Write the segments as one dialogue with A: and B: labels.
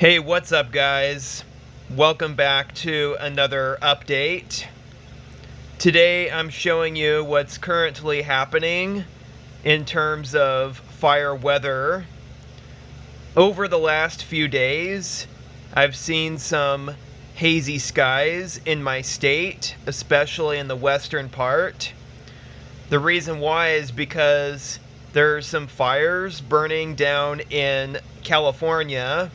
A: Hey, what's up, guys? Welcome back to another update. Today I'm showing you what's currently happening in terms of fire weather. Over the last few days, I've seen some hazy skies in my state, especially in the western part. The reason why is because there's some fires burning down in California,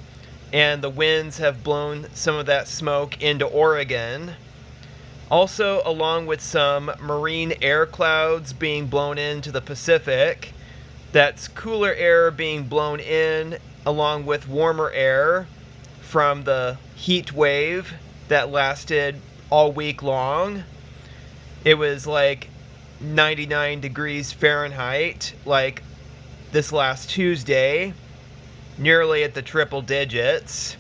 A: and the winds have blown some of that smoke into Oregon. Also, along with some marine air clouds being blown into the Pacific, that's cooler air being blown in along with warmer air from the heat wave that lasted all week long. It was like 99 degrees Fahrenheit, like this last Tuesday, nearly at the triple digits.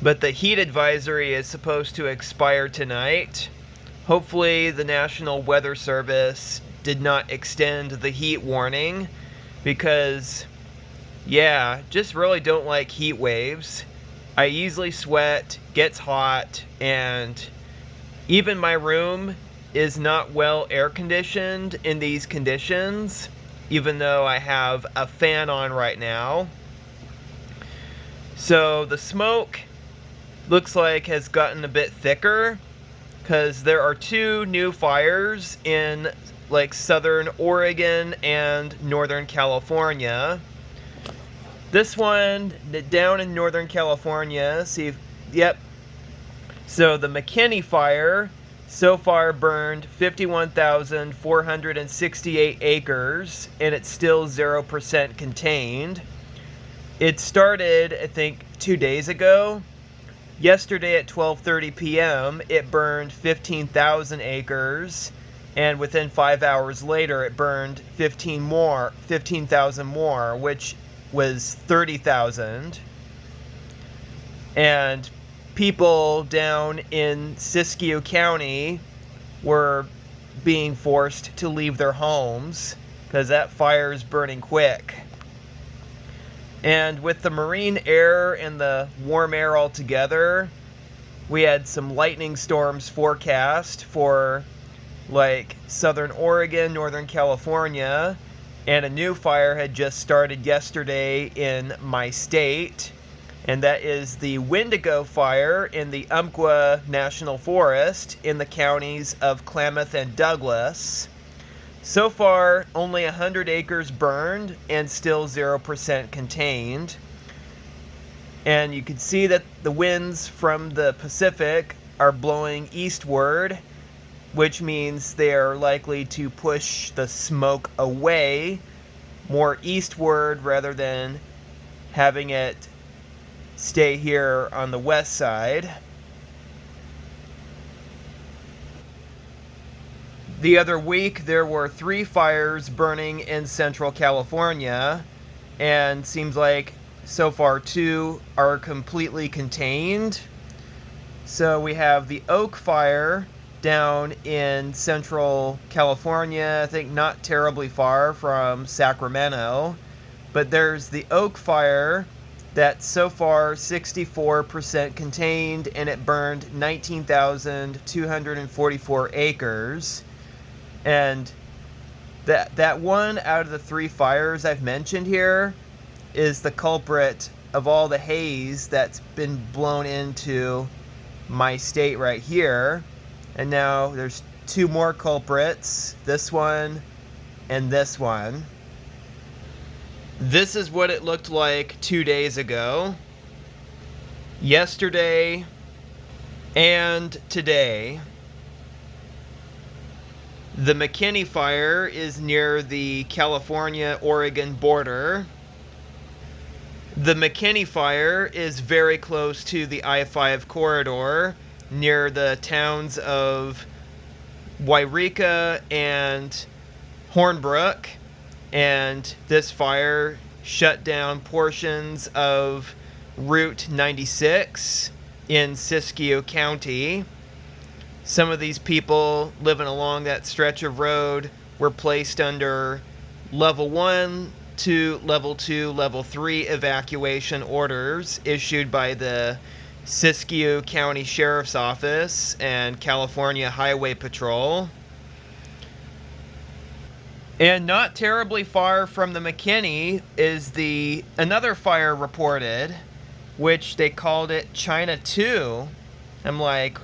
A: But the heat advisory is supposed to expire tonight. Hopefully the National Weather Service did not extend the heat warning, because just really don't like heat waves. I easily sweat, gets hot, and even my room is not well air conditioned in these conditions, even though I have a fan on right now. So the smoke looks like has gotten a bit thicker, because there are two new fires in like southern Oregon and northern California. This one down in northern California, so the Mckinney Fire so far burned 51,468 acres, and it's still 0% contained. It started, I think, 2 days ago. Yesterday at 12:30 p.m., it burned 15,000 acres, and within 5 hours later, it burned 15,000 more, which was 30,000. And people down in Siskiyou County were being forced to leave their homes because that fire is burning quick. And with the marine air and the warm air all together, we had some lightning storms forecast for like southern Oregon, northern California, and a new fire had just started yesterday in my state, and that is the Windigo Fire in the Umpqua National Forest in the counties of Klamath and Douglas. So far, only 100 acres burned and still 0% contained. And you can see that the winds from the Pacific are blowing eastward, which means they are likely to push the smoke away more eastward rather than having it stay here on the west side. The other week, there were 3 fires burning in central California, and seems like so far 2 are completely contained. So we have the Oak Fire down in central California, I think not terribly far from Sacramento, but there's the Oak Fire that's so far 64% contained, and it burned 19,244 acres. And that one out of the 3 fires I've mentioned here is the culprit of all the haze that's been blown into my state right here. And now there's 2 more culprits, this one and this one. This is what it looked like 2 days ago, yesterday, and today. The Mckinney Fire is near the California-Oregon border. The Mckinney Fire is very close to the I-5 corridor, near the towns of Wairika and Hornbrook, and this fire shut down portions of Route 96 in Siskiyou County. Some of these people living along that stretch of road were placed under level 1 to Level 2, Level 3 evacuation orders issued by the Siskiyou County Sheriff's Office and California Highway Patrol. And not terribly far from the Mckinney is another fire reported, which they called it China 2. I'm like,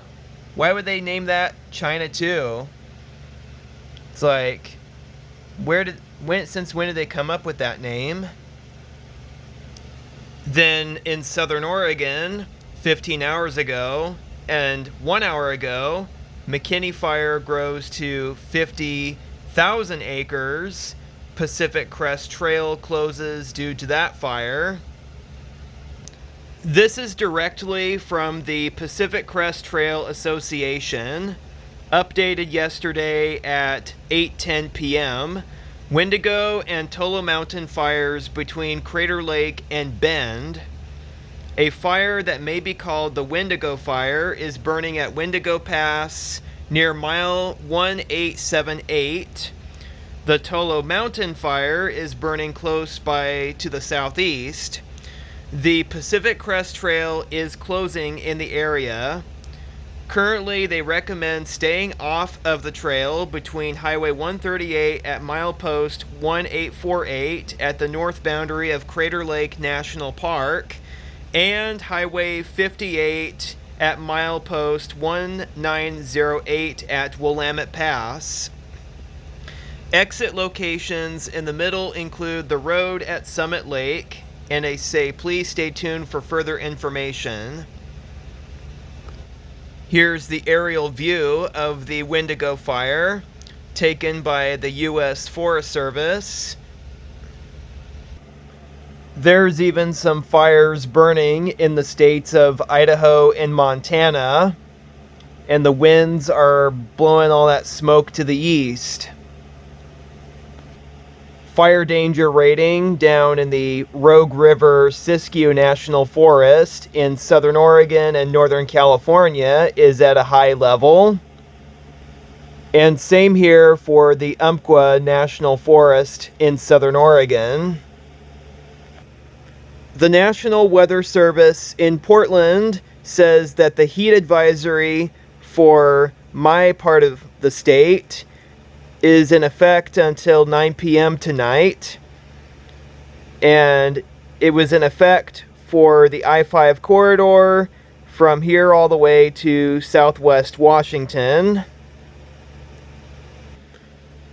A: why would they name that China 2? It's like, since when did they come up with that name? Then in Southern Oregon, 15 hours ago and 1 hour ago, Mckinney Fire grows to 50,000 acres. Pacific Crest Trail closes due to that fire. This is directly from the Pacific Crest Trail Association, updated yesterday at 8:10 p.m. Windigo and Tolo Mountain fires between Crater Lake and Bend. A fire that may be called the Windigo Fire is burning at Windigo Pass near mile 1878. The Tolo Mountain Fire is burning close by to the southeast. The Pacific Crest Trail is closing in the area. Currently, they recommend staying off of the trail between Highway 138 at milepost 1848 at the north boundary of Crater Lake National Park and Highway 58 at milepost 1908 at Willamette Pass. Exit locations in the middle include the road at Summit Lake, and they say please stay tuned for further information. Here's the aerial view of the Windigo Fire taken by the U.S. Forest Service. There's even some fires burning in the states of Idaho and Montana, and the winds are blowing all that smoke to the east. Fire danger rating down in the Rogue River Siskiyou National Forest in southern Oregon and northern California is at a high level. And same here for the Umpqua National Forest in southern Oregon. The National Weather Service in Portland says that the heat advisory for my part of the state is in effect until 9 p.m. tonight, and it was in effect for the I-5 corridor from here all the way to southwest Washington.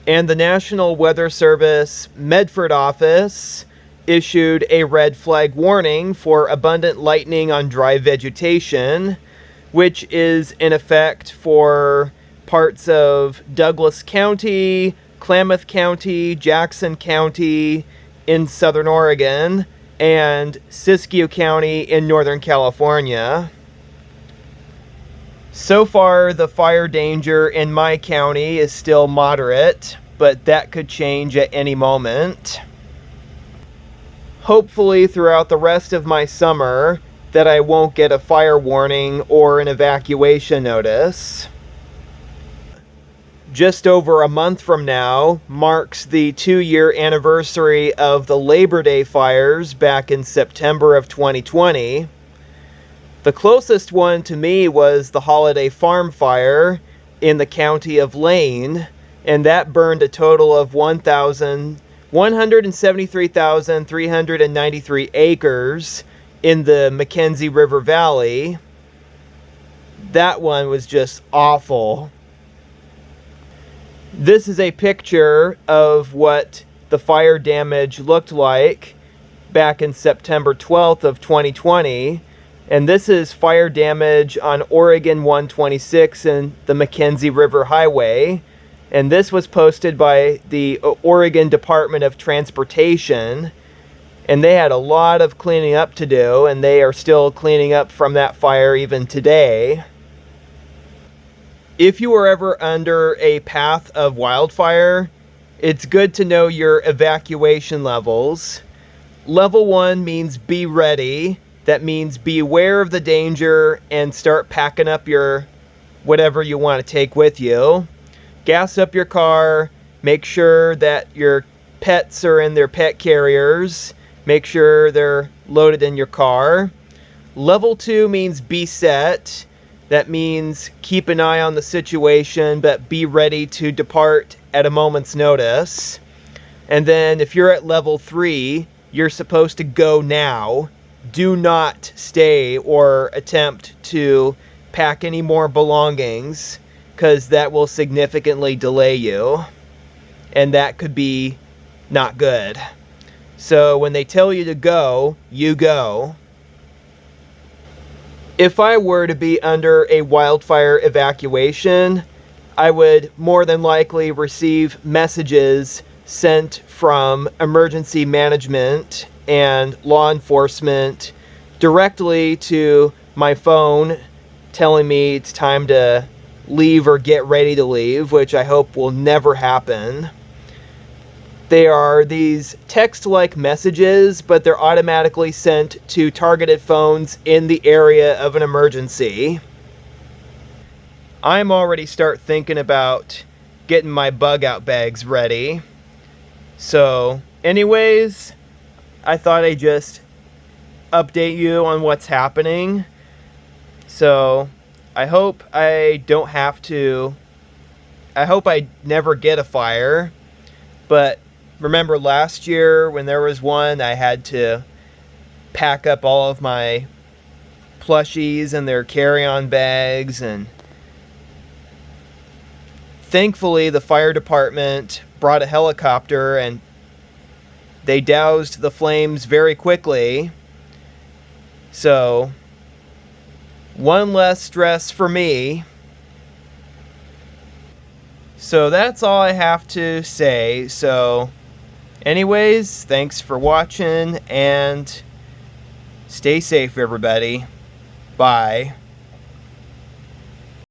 A: And the National Weather Service Medford office issued a red flag warning for abundant lightning on dry vegetation, which is in effect for parts of Douglas County, Klamath County, Jackson County in southern Oregon, and Siskiyou County in northern California. So far, the fire danger in my county is still moderate, but that could change at any moment. Hopefully, throughout the rest of my summer, that I won't get a fire warning or an evacuation notice. Just over a month from now marks the 2-year anniversary of the Labor Day fires back in September of 2020. The closest one to me was the Holiday Farm Fire in the county of Lane, and that burned a total of 173,393 acres in the Mackenzie River Valley. That one was just awful. This is a picture of what the fire damage looked like back in September 12th of 2020. And this is fire damage on Oregon 126 and the Mackenzie River Highway. And this was posted by the Oregon Department of Transportation. And they had a lot of cleaning up to do, and they are still cleaning up from that fire even today. If you are ever under a path of wildfire, it's good to know your evacuation levels. Level 1 means be ready. That means be aware of the danger and start packing up your whatever you want to take with you. Gas up your car. Make sure that your pets are in their pet carriers, make sure they're loaded in your car. Level 2 means be set. That means keep an eye on the situation, but be ready to depart at a moment's notice. And then if you're at level 3, you're supposed to go now. Do not stay or attempt to pack any more belongings, because that will significantly delay you. And that could be not good. So when they tell you to go, you go. If I were to be under a wildfire evacuation, I would more than likely receive messages sent from emergency management and law enforcement directly to my phone telling me it's time to leave or get ready to leave, which I hope will never happen. They are these text-like messages, but they're automatically sent to targeted phones in the area of an emergency. I'm already start thinking about getting my bug out bags ready. So, anyways, I thought I'd just update you on what's happening. So, I hope I don't have to. I hope I never get a fire. But remember last year when there was one, I had to pack up all of my plushies and their carry-on bags, and thankfully the fire department brought a helicopter and they doused the flames very quickly. So, one less stress for me. So that's all I have to say. So, anyways, thanks for watching and stay safe, everybody. Bye.